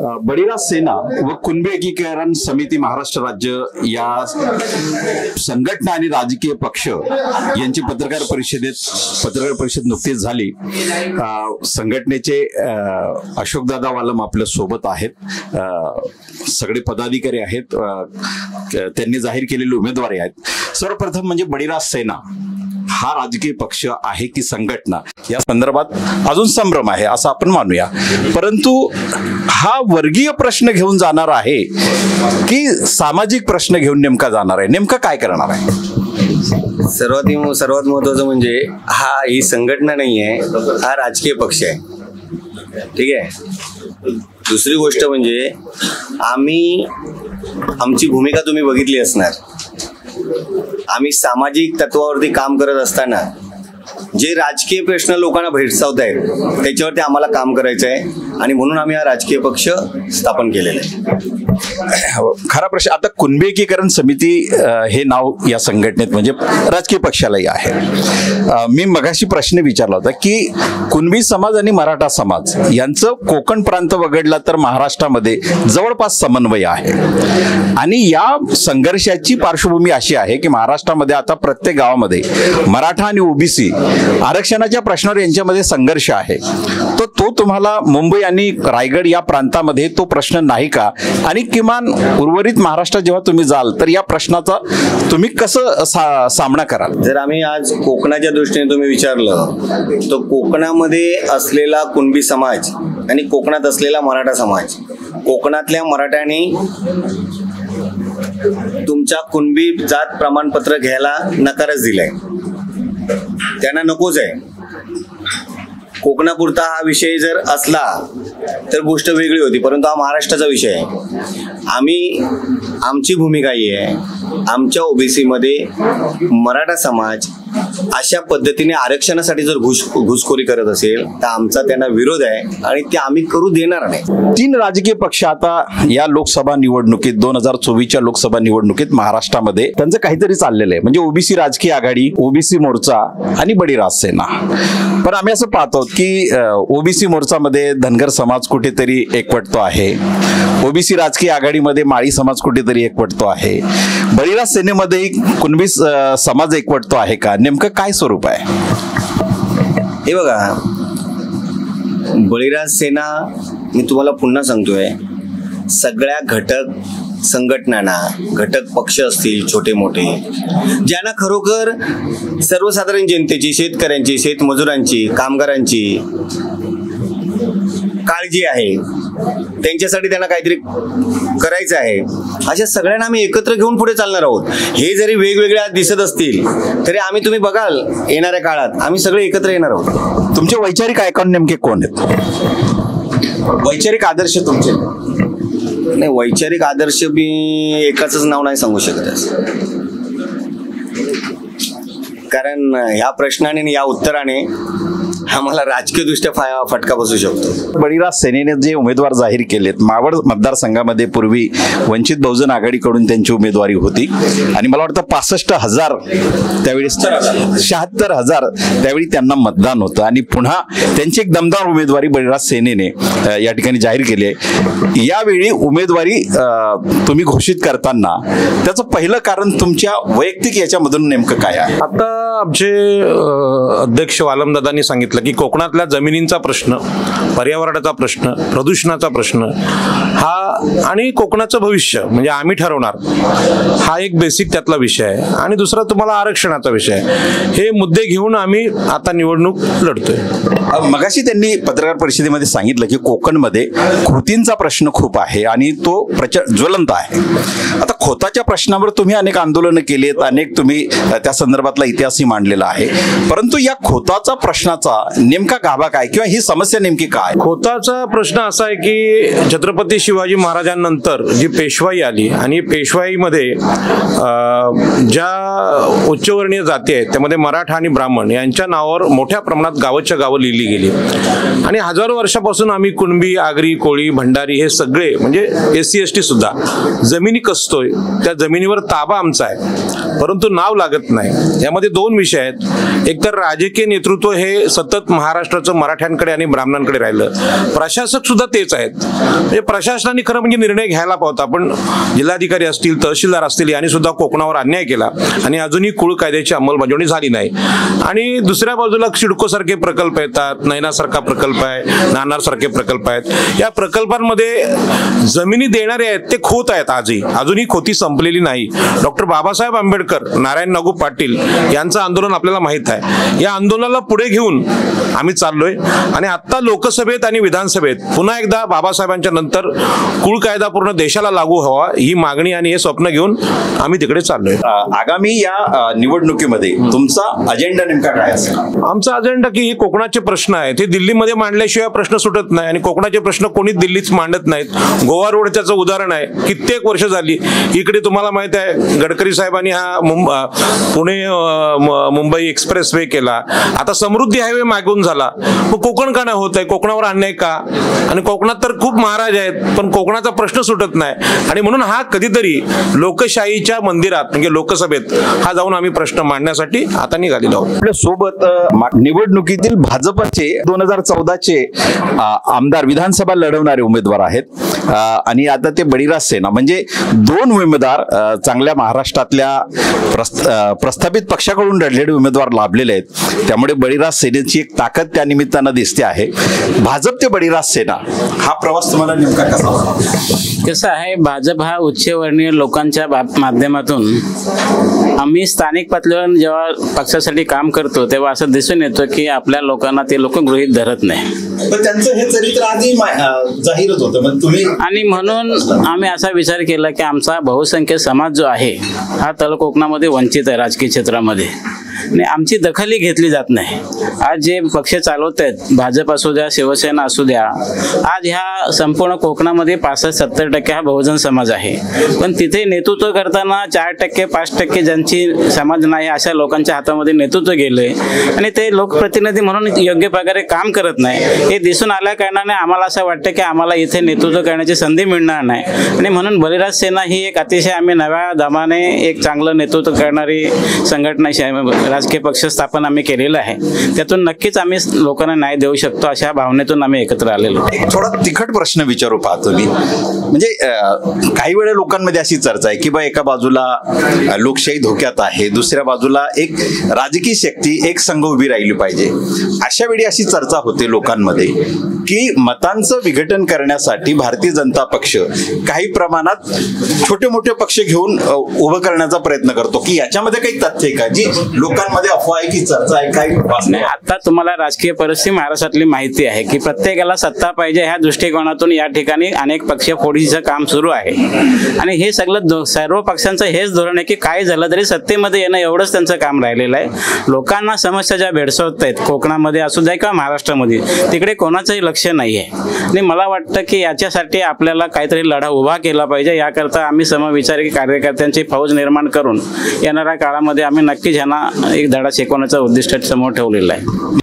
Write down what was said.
बळीराज सेना व कुणबी एकीकरण समिती महाराष्ट्र राज्य या संघटना आणि राजकीय पक्ष यांची पत्रकार परिषद नुकतीच झाली। संघटनेचे अशोकदादा वालम आपल्या सोबत आहेत, सगळे पदाधिकारी आहेत, त्यांनी जाहीर केलेले उमेदवार आहेत। सर्वप्रथम म्हणजे बळीराज सेना हा राजकीय पक्ष आहे की संघटना या संदर्भात अजून संभ्रम आहे असं आपण मानूया, परंतु हा वर्गीय प्रश्न घेऊन जाणार आहे की सामाजिक प्रश्न घेऊन नेमका जाणार आहे, नेमका काय करणार आहे? सर्वात महत्त्वाचं म्हणजे ही संघटना नाही आहे, हा राजकीय पक्ष आहे। ठीक आहे। दुसरी गोष्ट म्हणजे आमची भूमिका तुम्ही बघितली असणार। आम्ही सामाजिक तत्वावरती काम करत असताना जे राजकीय प्रश्न लोकांना भेडसावत आहेत त्याच्यावरती आम्हाला काम करायचं आहे आणि म्हणून आम्ही हा राजकीय पक्ष स्थापन केलेला आहे। खरा प्रश्न आता कुणबी एकीकरण समिती हे नाव या संघटनेत म्हणजे राजकीय पक्षालाही आहे। मी मगाशी प्रश्न विचारला होता की कुणबी समाज आणि मराठा समाज यांचं कोकण प्रांत वगळला तर महाराष्ट्रामध्ये जवळपास समन्वय आहे आणि या संघर्षाची पार्श्वभूमी अशी आहे की महाराष्ट्रामध्ये आता प्रत्येक गावामध्ये मराठा आणि ओबीसी आरक्षणाच्या प्रश्नावर यांच्यामध्ये संघर्ष आहे। तो तुम्हाला मुंबई आणि रायगड या प्रांतामध्ये तो प्रश्न नाही का? आणि किमान उर्वरित महाराष्ट्रात जेव्हा तुम्ही जाल तर या प्रश्नाचा तुम्ही कसं सामना कराल? जर आम्ही आज कोकणाच्या दृष्टीने तुम्ही विचारलं तर कोकणामध्ये असलेला कुणबी समाज आणि कोकणात असलेला मराठा समाज, कोकणातल्या मराठ्यांनी तुमच्या कुणबी जात प्रमाणपत्र घ्यायला नकारच दिलाय, त्यांना नकोच आहे। कोकणापुरता हा विषय जर असला तर गोष्ट वेगळी होती, परंतु हा महाराष्ट्राचा विषय आहे। आमची भूमिका ही आहे, आमच्या ओबीसी मध्ये मराठा समाज अशा पद्धतीने आरक्षणासाठी जर घुसखोरी करत असेल तर आमचा त्यांना विरोध आहे आणि ते आम्ही करू देणार नाही। 3 राजकीय पक्ष आता या लोकसभा निवडणुकीत 2024च्या लोकसभा निवडणुकीत महाराष्ट्रामध्ये त्यांचं काहीतरी चाललेलं आहे, म्हणजे ओबीसी राजकीय आघाडी, ओबीसी मोर्चा आणि बळीराज सेना। पण आम्ही असं पाहतो की ओबीसी मोर्चामध्ये धनगर समाज कुठेतरी एकवटतो आहे, ओबीसी राजकीय आघाडीमध्ये माळी समाज कुठेतरी एकवटतो आहे, बळीराज सेनेमध्ये कुणबी समाज एकवटतो आहे का? नेमकं काय स्वरूप आहे? हे बघा, बळीराज सेना मी तुम्हाला पुन्हा सांगतोय, सगळ्या घटक संघटनांना, घटक पक्ष असतील छोटे मोठे, ज्यांना खरोखर सर्वसाधारण जनतेची, शेतकऱ्यांची, शेतमजुरांची, कामगारांची काळजी आहे, त्यांच्यासाठी त्यांना काहीतरी करायचं आहे, अशा सगळ्यांना आम्ही एकत्र घेऊन पुढे चालणार आहोत। हे जरी वेगवेगळ्या दिसत असतील तरी तुम्ही बघाल येणाऱ्या काळात आम्ही सगळे एकत्र येणार आहोत। तुमचे वैचारिक आयकॉन नेमके कोण आहेत? वैचारिक आदर्श तुमचे? नाही, वैचारिक आदर्श मी एकाच नाव नाही सांगू शकत, कारण ह्या प्रश्नाने या उत्तराने आम्हाला राजकीय दृष्ट्या फटका बसू शकतो। बळीराज सेनेने जे उमेदवार जाहीर केलेत, मावळ मतदारसंघामध्ये पूर्वी वंचित बहुजन आघाडीकडून त्यांची उमेदवारी होती आणि मला वाटतं 65,000 त्यावेळी 76,000 त्यावेळी त्यांना मतदान होतं आणि पुन्हा त्यांची एक दमदार उमेदवारी बळीराज सेनेने या ठिकाणी जाहीर केली आहे। यावेळी उमेदवारी तुम्ही घोषित करताना त्याचं पहिलं कारण तुमच्या वैयक्तिक याच्यामधून नेमकं काय आहे? आता आमचे अध्यक्ष वालमदादांनी सांगितलं की कोकणातल्या जमिनींचा प्रश्न, पर्यावरणाचा प्रश्न, प्रदूषणाचा प्रश्न हा आणि कोकणाचं भविष्य म्हणजे आम्ही ठरवणार, हा एक बेसिक त्यातला विषय आहे। आणि दुसरा तुम्हाला आरक्षणाचा विषय आहे। हे मुद्दे घेऊन आम्ही आता निवडणूक लढतोय। मगाशी त्यांनी पत्रकार परिषदेमध्ये सांगितलं की कोकणमध्ये खोतींचा प्रश्न खूप आहे आणि तो ज्वलंत आहे। आता खोताच्या प्रश्नावर तुम्ही अनेक आंदोलनं केलीत, अनेक तुम्ही त्या संदर्भातला इतिहासही मांडलेला आहे, परंतु या खोताचा प्रश्नाचा नेमका गाभा काय किंवा ही समस्या नेमकी काय? खोताचा प्रश्न असा आहे की छत्रपती शिवाजी महाराजांनंतर जी पेशवाई आली आणि पेशवाईमध्ये ज्या उच्चवर्णीय जाती आहेत त्यामध्ये मराठा आणि ब्राह्मण यांच्या नावावर मोठ्या प्रमाणात गावच्या गावं लिहिली गेली आणि हजारो वर्षापासून आम्ही कुणबी, आगरी, कोळी, भंडारी हे सगळे म्हणजे SC ST सुद्धा जमिनी कसतोय त्या जमिनीवर ताबा आमचा आहे, परंतु नाव लागत नाही. यामध्ये दोन विषय आहेत. एक तर राजकीय नेतृत्व हे सतत महाराष्ट्राचं मराठ्यांकडे आणि ब्राह्मणांकडे राहिलं. प्रशासक सुद्धा तेच आहेत. म्हणजे प्रशासनाने खरं म्हणजे निर्णय घ्यायला पाहता, पण जिल्हाधिकारी असतील, तहसीलदार असतील, यांनी सुद्धा कोकणावर अन्याय केला आणि अजूनही कुळ कायद्याची अंमलबजावणी झाली नाही. आणि दुसऱ्या बाजूला सिडको सारखे प्रकल्प येतात, नैनासारखा प्रकल्प आहे, नाणार सारखे प्रकल्प आहेत. या प्रकल्पांमध्ये जमिनी देणारे आहेत ते खोत आहेत. अजूनही खोती संपलेली नाही. डॉक्टर बाबासाहेब आंबेडकर, नारायण नागू पाटील यांचं आंदोलन आपल्याला माहित आहे. या आंदोलनाला पुढे घेऊन आम्ही चाललोय आणि आता लोकसभेत आणि विधानसभेत पुन्हा एकदा बाबासाहेबांच्या नंतर कुळ कायदा पूर्ण देशाला लागू व्हावा ही मागणी आणि हे स्वप्न घेऊन आम्ही तिकडे चाललोय. आगामी या निवडणुकीमध्ये तुमचा अजेंडा नेमका काय असेल? आमचा अजेंडा की हे कोकणाचे प्रश्न आहेत, हे दिल्लीमध्ये मांडल्याशिवाय प्रश्न सुटत नाही आणि कोकणाचे प्रश्न कोणीच दिल्लीत मांडत नाहीत. गोवा रोड त्याचं उदाहरण आहे. कित्येक वर्ष झाली इकडे तुम्हाला माहित आहे गडकरी साहेबांनी हा पुणे मुंबई एक्सप्रेस वे केला. आता समृद्धी हायवे मागून झाला. मग कोकण का नाही होत आहे? कोकणावर अन्याय का? आणि कोकणात तर खूप महाराज आहेत, पण कोकणाचा प्रश्न सुटत नाही. आणि म्हणून हा कधीतरी लोकशाहीच्या मंदिरात म्हणजे लोकसभेत हा जाऊन आम्ही प्रश्न मांडण्यासाठी आता निघालेलो आहोत. आपल्या सोबत निवडणुकीतील भाजपचे 2014चे आमदार विधानसभा लढवणारे उमेदवार आहेत आणि आता ते बळीराज सेना म्हणजे दोन उमेदवार चांगल्या महाराष्ट्रातल्या प्रस्थापित पक्षाकडून लढलेले उमेदवार लाभलेले आहेत. त्यामुळे बळीराज सेनेची एक ताकद त्या निमित्तानं दिसते आहे. भाजप ते बळीराज सेना हा प्रवास तुम्हाला नेमका कसा वाटतो? कसं आहे, भाजप हा उच्चवर्णीय लोकांच्या माध्यमातून आम्ही स्थानिक पातळीवर जेव्हा पक्षासाठी काम करतो तेव्हा असं दिसून येतं की आपल्या लोकांना ते लोक गृहीत धरत नाही. पण त्यांचं हे चरित्र आधी जाहीरच होतं. मग तुम्ही आणि म्हणून आम्ही असा विचार केला की आमचा बहुसंख्य समाज जो आहे हा तळ कोकणामध्ये वंचित आहे राजकीय क्षेत्रामध्ये आणि आमची दखलही घेतली जात नाही. आज जे पक्ष चालवत आहेत, भाजप असू द्या, शिवसेना असू द्या, आज ह्या संपूर्ण कोकणामध्ये 65-70% हा बहुजन समाज आहे. पण तिथे नेतृत्व करताना 4%, 5% ज्यांची समाज नाही अशा लोकांच्या हातामध्ये नेतृत्व गेले आणि ते लोकप्रतिनिधी म्हणून योग्य प्रकारे काम करत नाही. हे दिसून आल्या कारणाने आम्हाला असं वाटतं की आम्हाला इथे नेतृत्व करण्याची संधी मिळणार नाही. आणि म्हणून बळीराज सेना ही एक अतिशय आम्ही नव्या दमाने एक चांगलं नेतृत्व करणारी संघटना राजकीय पक्ष स्थापन आम्ही केलेलं आहे. त्यातून नक्कीच आम्ही लोकांना न्याय देऊ शकतो अशा भावनेतून आम्ही एकत्र आलेलो. एक थोडा तिखट प्रश्न विचारू पाहतो मी. म्हणजे काही वेळा लोकांमध्ये अशी चर्चा आहे की बा एका बाजूला लोकशाही धोक्यात आहे, दुसऱ्या बाजूला एक राजकीय शक्ती एक संघ उभी राहिली पाहिजे. अशा वेळी अशी चर्चा होते लोकांमध्ये की मतांचं विघटन करण्यासाठी भारतीय जनता पक्ष काही प्रमाणात छोटे मोठे पक्ष घेऊन उभं करण्याचा प्रयत्न करतो, की याच्यामध्ये काही तथ्य आहे का जी लोकांमध्ये अफवा आहे की चर्चा आहे? काही नाही, आता तुम्हाला राजकीय परिस्थिती महाराष्ट्रातली माहिती आहे की प्रत्येकाला सत्ता पाहिजे ह्या दृष्टिकोनातून या ठिकाणी अनेक पक्ष फोडीचं काम सुरू आहे. आणि हे सगळं सर्व पक्षांचं हेच धोरण आहे की काय झालं तरी सत्तेमध्ये येणं एवढंच त्यांचं काम राहिलेलं आहे. लोकांना समस्या ज्या भेडसावत आहेत कोकणामध्ये असू द्या किंवा महाराष्ट्रामध्ये, तिकडे कोणाचंही लक्ष नाही आहे. आणि मला वाटतं की याच्यासाठी आपल्याला काहीतरी लढा उभा केला पाहिजे. याकरता आम्ही समविचारी कार्यकर्त्यांची फौज निर्माण करून येणाऱ्या काळामध्ये आम्ही नक्कीच ह्यांना एक धडा शिकवण्याचा उद्दिष्ट समोर ठेवलेला आहे.